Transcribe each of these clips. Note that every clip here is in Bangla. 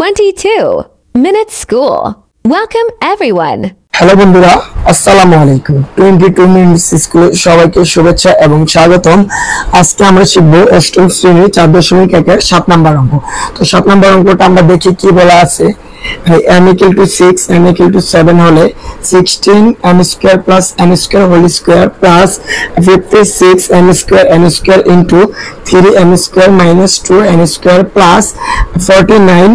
22 Minute School. Welcome everyone. Hello বন্ধুরা, আসসালামু আলাইকুম। 22 মিনিটস স্কুলে সবাইকে শুভেচ্ছা এবং স্বাগতম। আজকে আমরা শিখব অষ্টম শ্রেণীর 4.1 এর 7 নাম্বার অঙ্ক। তো 7 নাম্বার অঙ্কটা আমরা দেখি কি বলা আছে। m = 6 n = 7 হলে 16m² plus n² whole square plus 56m² into 3m² minus 2n² plus 49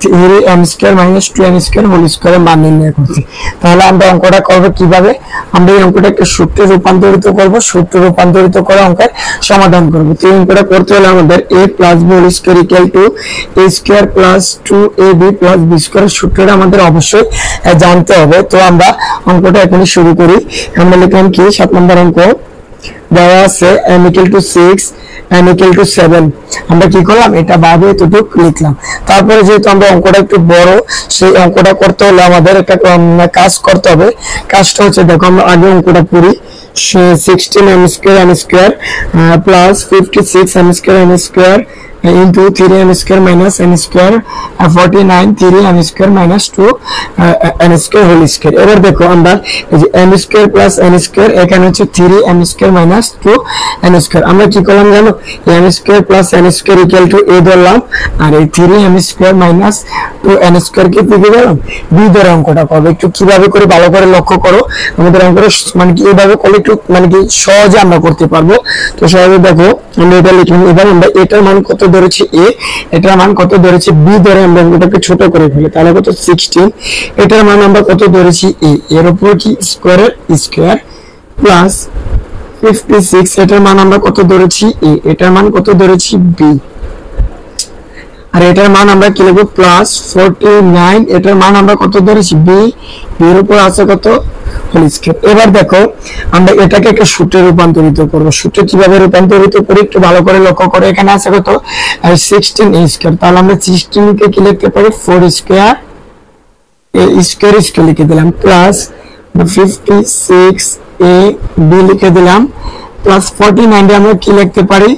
3m² minus 2n² whole square মান নির্ণয় করছি। তাহলে আমরা অঙ্কটা করব কিভাবে? আমরা এই অঙ্কটা একটা সূত্রে রূপান্তরিত করব, সূত্রে রূপান্তরিত করে অঙ্কের সমাধান করব। তো এই অঙ্কটা করতে হলে আমাদের a plus b whole square equal to a square plus 2ab plus b square সূত্রটা আমাদের অবশ্যই জানতে হবে। তো আমরা অঙ্কটা এখনই শুরু করি। আমরা লিখলাম কি 7 নম্বর অঙ্ক দেওয়া আছে m = 6 n = 7। আমরা কি করলাম, এটা ভাবে এতটুকু লিখলাম। তারপরে যেহেতু আমরা অঙ্কটা একটু বড়, সেই অঙ্কটা করতে হলে আমাদের একটা কাজ করতে হবে। কাজটা হচ্ছে, দেখো আমরা আগে অঙ্কটা পড়ি। 16m² plus 56m² into 3m² minus n² 49 3m² minus 2n² whole square। এবার দেখো আমরা এই যে m² plus n² এখানে হচ্ছে 3m² minus 2n²। আমরা কি করলাম জানো, m² plus n² equal to a ধরলাম, আর এই 3m² minus 2n² কে কি দিলাম, b ধরে অঙ্কটা করব। একটু কিভাবে করে ভালো করে লক্ষ্য করো। আমাদের অঙ্কটা মানে কি এইভাবে করলে একটু মানে কি সহজে আমরা করতে পারবো। তো সহজে দেখো আমরা এটা লিখলাম। এবার আমরা এটার মান কত ধরেছি a, এটার মান কত ধরেছি b ধরে আমরা এটাকে ছোট করে ফেলি। তাহলে কত 16, এটার মান আমরা কত ধরেছি a, এর উপর কি স্কয়ারের স্কয়ার প্লাস 56, এটার মান আমরা কত ধরেছি a, এটার মান কত ধরেছি b, আর এটার মান আমরা কি লিখব প্লাস 49, এটার মান আমরা কত ধরেছি b, এর উপর আছে কত হোল স্কয়ার। এবার দেখো আমরা এটাকে একটা সূত্রে রূপান্তরিত করব। সূত্রে কিভাবে রূপান্তরিত করি একটু ভালো করে লক্ষ্য করো। এখানে আছে কত 16a²। তাহলে আমরা 16 কে কি লিখতে পারি 4² a স্কয়ার লিখে দিলাম প্লাস 56ab লিখে দিলাম প্লাস 49 এ আমরা কি লিখতে পারি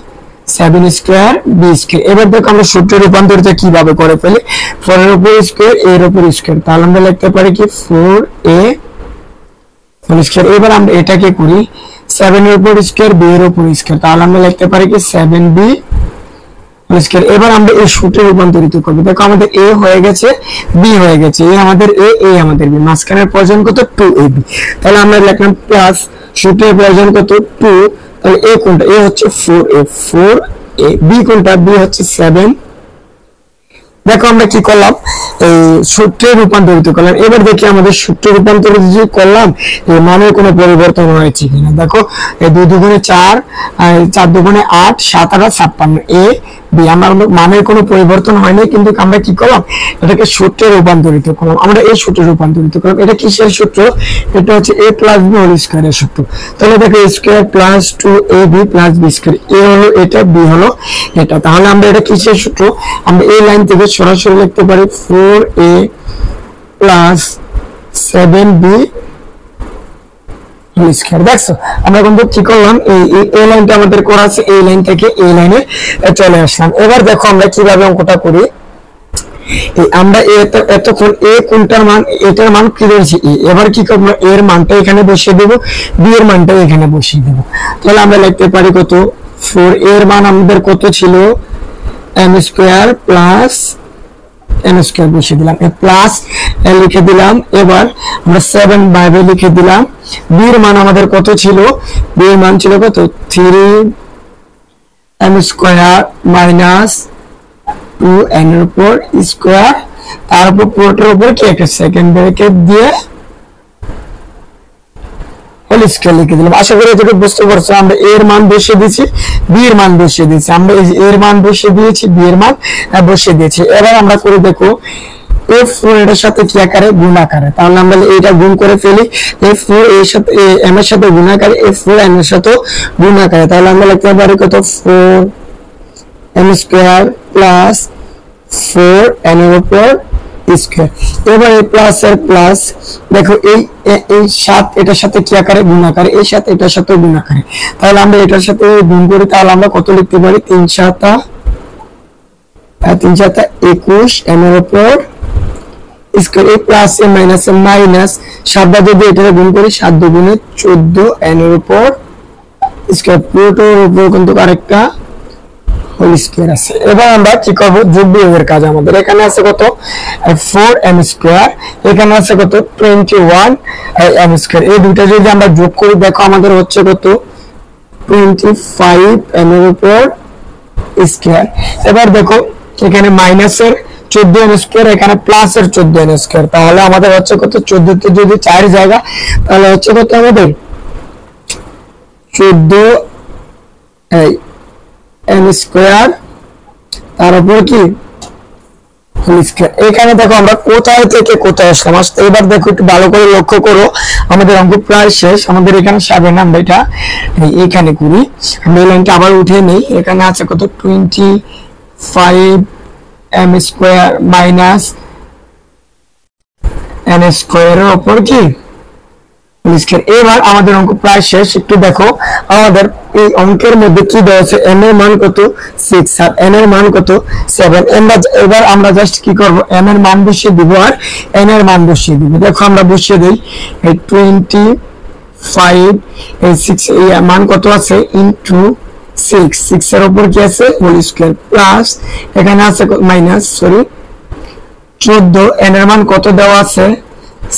7² b²। এবার দেখো আমরা সূত্র রূপান্তরিত কিভাবে করে ফেলি। 4 এর উপর স্কয়ার a এর উপর স্কয়ার, তাহলে আমরা লিখতে পারি কি 4a হোল স্কয়ার। এবার আমরা এটাকে করি 7 এর উপর স্কয়ার b এর উপর স্কয়ার, তাহলে আমরা লিখতে পারি কি 7b হোল স্কয়ার। এবার আমরা এই সূত্রে রূপান্তরিত করব। দেখো আমাদের a হয়ে গেছে, b হয়ে গেছে, a আমাদের a আমাদের b, মাঝখানের প্রয়োজন কত 2ab। তাহলে আমরা লিখলাম প্লাস সূত্রের প্রয়োজন কত 2, তাহলে a কোনটা, a হচ্ছে 4a, b কোনটা, b হচ্ছে 7। দেখো আমরা কি করলাম, এই সূত্রে রূপান্তরিত করলাম। এবার দেখি আমাদের সূত্রে রূপান্তরিত যে করলাম এই মানের কোনো পরিবর্তন হয়েছে কিনা। দেখো এই 2 দুগুণে 4, 4 দুগুণে 8, 7 আর 56 a b, আমার মানের কোনো পরিবর্তন হয়নি, কিন্তু আমরা কি করলাম এটাকে সূত্রে রূপান্তরিত করলাম। আমরা এই সূত্রে রূপান্তরিত করলাম। এটা কিসের সূত্র, এটা হচ্ছে a plus b হোল স্কয়ারের সূত্র। তাহলে দেখো a² plus 2ab plus b², a হলো এটা, b হলো এটা। তাহলে আমরা এটা কিসের সূত্র, আমরা এই লাইন থেকে সরাসরি লিখতে পারি 4a plus 7b whole square. দেখছো আমরা কিন্তু কি করলাম, এই লাইনটা আমাদের করা আছে, এই লাইন থেকে এই লাইনে চলে আসলাম। এবার দেখো আমরা কিভাবে অঙ্কটা করি। আমরা এতক্ষণ a কোনটার মান, এটার মান কি ধরেছি a, এবার কি করব এর মানটা এখানে বসিয়ে দেব, b এর মানটা এখানে বসিয়ে দেব। তাহলে আমরা লিখতে পারি কত 4 এর মান আমাদের কত ছিল m² প্লাস n² বসিয়ে দিলাম, এ প্লাস লিখে দিলাম। এবার আমরা 7 বাইরে লিখে দিলাম। b এর মান আমাদের কত ছিল, b এর মান ছিল কত 3m² মাইনাস 2n এর উপর স্কয়ার, তারপর পুরোটার উপর কি একটা সেকেন্ড ব্র্যাকেট দিয়ে হোল স্কয়ার লিখে দিলাম। আশা করি এতটুকু বুঝতে পারছো। আমরা এর মান বসিয়ে দিয়েছি, b এর মান বসিয়ে দিয়েছি, আমরা এই এর মান বসিয়ে দিয়েছি, b এর মান বসিয়ে দিয়েছি। এবার আমরা করে দেখো f4 এর সাথে কি আকারে গুণ আকারে, তাহলে আমরা এইটা গুণ করে ফেলি। f4 এর সাথে m এর সাথে গুণ আকারে, f4 n এর সাথে গুণ আকারে, তাহলে আমরা লিখতে পারি কত 4m² প্লাস 4n এর উপর স্কয়ার। এবার এই প্লাস এর প্লাস, দেখো এই 7 এটার সাথে কি আকারে গুণ আকারে, এই 7 এটার সাথে গুণ আকারে, তাহলে আমরা এটার সাথে গুণ করি, তাহলে আমরা কত লিখতে পারি 3 7 3 7 21 n এর উপর স্কয়ার, এই প্লাস এ মাইনাস এ মাইনাস 7 দ্বারা যদি এটা গুণ করি 7 দুগুণে 14 n এর উপর স্কয়ার, পুরোটার উপর কিন্তু আরেকটা হোল স্কয়ার আছে। এবার আমরা কি করব, যোগ বিয়োগের কাজ। আমাদের এখানে আছে কত 4m স্কয়ার, এখানে আছে কত 21m স্কয়ার। এই দুটো যদি আমরা যোগ করি দেখো আমাদের হচ্ছে কত 25m এর উপর স্কয়ার। এবার দেখো এখানে মাইনাসের 14m স্কয়ার, এখানে প্লাসের 14m স্কয়ার, তাহলে আমাদের হচ্ছে কত 14 তে যদি 4 জায়গা তাহলে হচ্ছে কত আমাদের 14 m স্কয়ার তার উপর কি হোল স্কয়ার। এখানে দেখো আমরা কোথায় থেকে কোথায় আসলাম। এবার দেখো একটু ভালো করে লক্ষ্য করো, আমাদের অঙ্ক প্রায় শেষ। আমাদের এখানে 7 আমরা এটা এখানে করি, আমরা এই লাইনটা আবার উঠিয়ে নেই। এখানে আছে কত 25m স্কয়ার মাইনাস n স্কয়ারের উপর কি স্কয়ার। এবার আমাদের অঙ্ক প্রায় শেষ। একটু দেখো আমাদের এই অঙ্কের মধ্যে কি দেওয়া আছে, m এর মান কত 6 আর n এর মান কত 7। এবার আমরা জাস্ট কি করব, m এর মান বসিয়ে দিব আর n এর মান বসিয়ে দিব। দেখো আমরা বসিয়ে দেই, এই 25 এই 6 এই মান কত আছে ইনটু 6 এর উপর কি আছে হোল স্কয়ার, প্লাস এখানে আছে মাইনাস 14 n এর মান কত দেওয়া আছে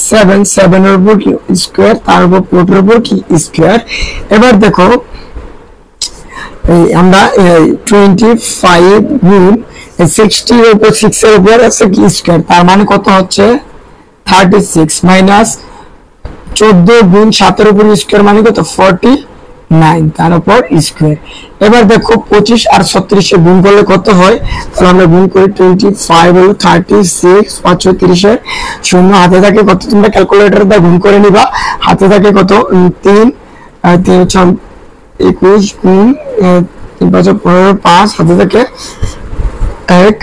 7 এর উপর কি স্কয়ার, তার উপর পুরোটার উপর কি স্কয়ার। এবার দেখো এই আমরা 25 গুণ 60 এর উপর 6 এর উপর আছে কি স্কয়ার, তার মানে কত হচ্ছে 36 মাইনাস 14 গুণ 7 এর উপর স্কয়ার মানে কত 49 তার উপর স্কয়ার। এবার দেখো 25 আর 36 এ গুণ করলে কত হয়, তাহলে আমরা গুণ করি 25 হলো 36 5 30 এর শূন্য হাতে থাকে কত, তোমরা ক্যালকুলেটর দিয়ে গুণ করে নিবা। হাতে থাকে কত 3 3 6 21 গুণ 3 5 15 5 হাতে থাকে 1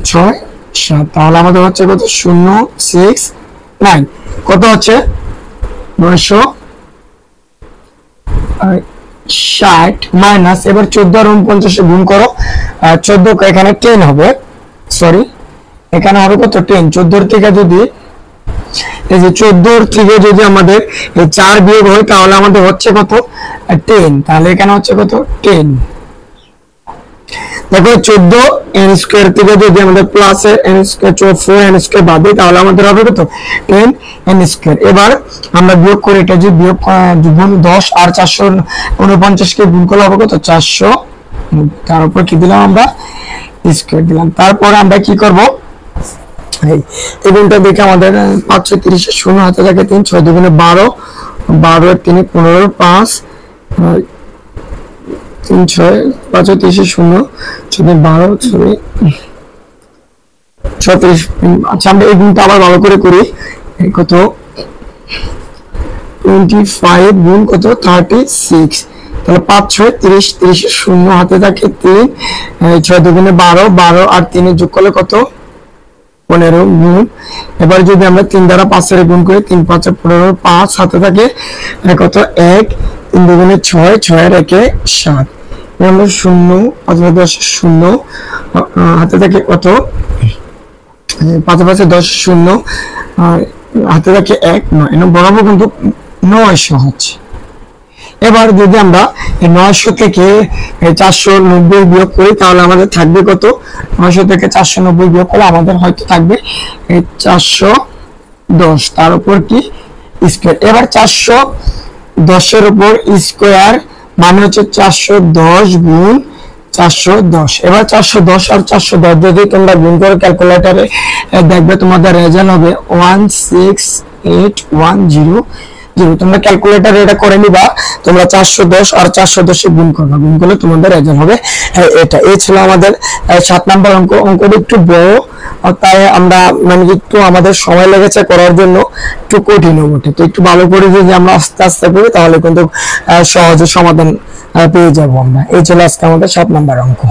6 7, তাহলে আমাদের হচ্ছে কত 0 6 9 কত হচ্ছে 960 মাইনাস এবার 14 আর 49 গুণ করো, 14 এখানে 10 হবে, সরি এখানে হবে কত 10। 14 থেকে যদি এই যে 14 থেকে যদি আমাদের 4 বিয়োগ হয় তাহলে আমাদের হচ্ছে কত 10, তাহলে এখানে হচ্ছে কত 10। দেখো 14 n স্কয়ার থেকে যদি আমাদের plus n square 4n square বাদ দিই তাহলে আমাদের হবে কত 10 n স্কয়ার। এবার আমরা বিয়োগ করি, এটা যে বিয়োগ গুণ 10 আর 449 কে গুণ করলে হবে কত 400, তার উপর কি দিলাম আমরা স্কয়ার দিলাম। তারপর আমরা কি করব, এই গুণটা দেখে আমাদের 530 এর শূন্য হাতে থাকে 3 6 দুগুণে 12 12 এর 3 15 5 3 6 5 30 শূন্য 12 36। আচ্ছা আমরা এই গুণটা আবার ভালো করে করি, কত 25 গুণ কত 36, তাহলে 5 6 30 30 এর শূন্য হাতে থাকে 3 6 দুগুণে 12 12 আর 3 এর যোগ করলে কত 15 গুণ। এবার যদি আমরা 3 দ্বারা 5 এর গুণ করি 3 5 15 5 হাতে থাকে কত 1 3 দুগুণে 6 6 এর 1 7, আমরা 0 5 10 শূন্য হাতে থাকে কত 5 5 10 শূন্য হাতে থাকে 1 9 বরাবর কিন্তু 900 হচ্ছে। এবার যদি আমরা 900 থেকে 490 বিয়োগ করি তাহলে আমাদের থাকবে কত 900 থেকে 490 বিয়োগ করলে আমাদের হয়তো থাকবে 410, তার উপর কি স্কয়ার। এবার 410 এর উপর স্কয়ার মানে হচ্ছে 410 গুণ 410। এবার 410 আর 410 যদি তোমরা গুণ করে ক্যালকুলেটরে দেখবে তোমাদের রেজাল্ট হবে 16810। তোমরা ক্যালকুলেটরে এটা করে নিবা, তোমরা 410 আর 410 এ গুণ করবা, গুণ করলে তোমাদের রেজাল্ট হবে এটা। এই ছিল আমাদের 7 নাম্বার অঙ্ক। অঙ্কটা একটু বড় তাই আমরা মানে একটু আমাদের সময় লেগেছে করার জন্য, একটু কঠিন বটে, তো একটু ভালো করে যদি আমরা আস্তে আস্তে করি তাহলে কিন্তু সহজে সমাধান পেয়ে যাবো আমরা। এই ছিল আজকে আমাদের 7 নাম্বার অঙ্ক।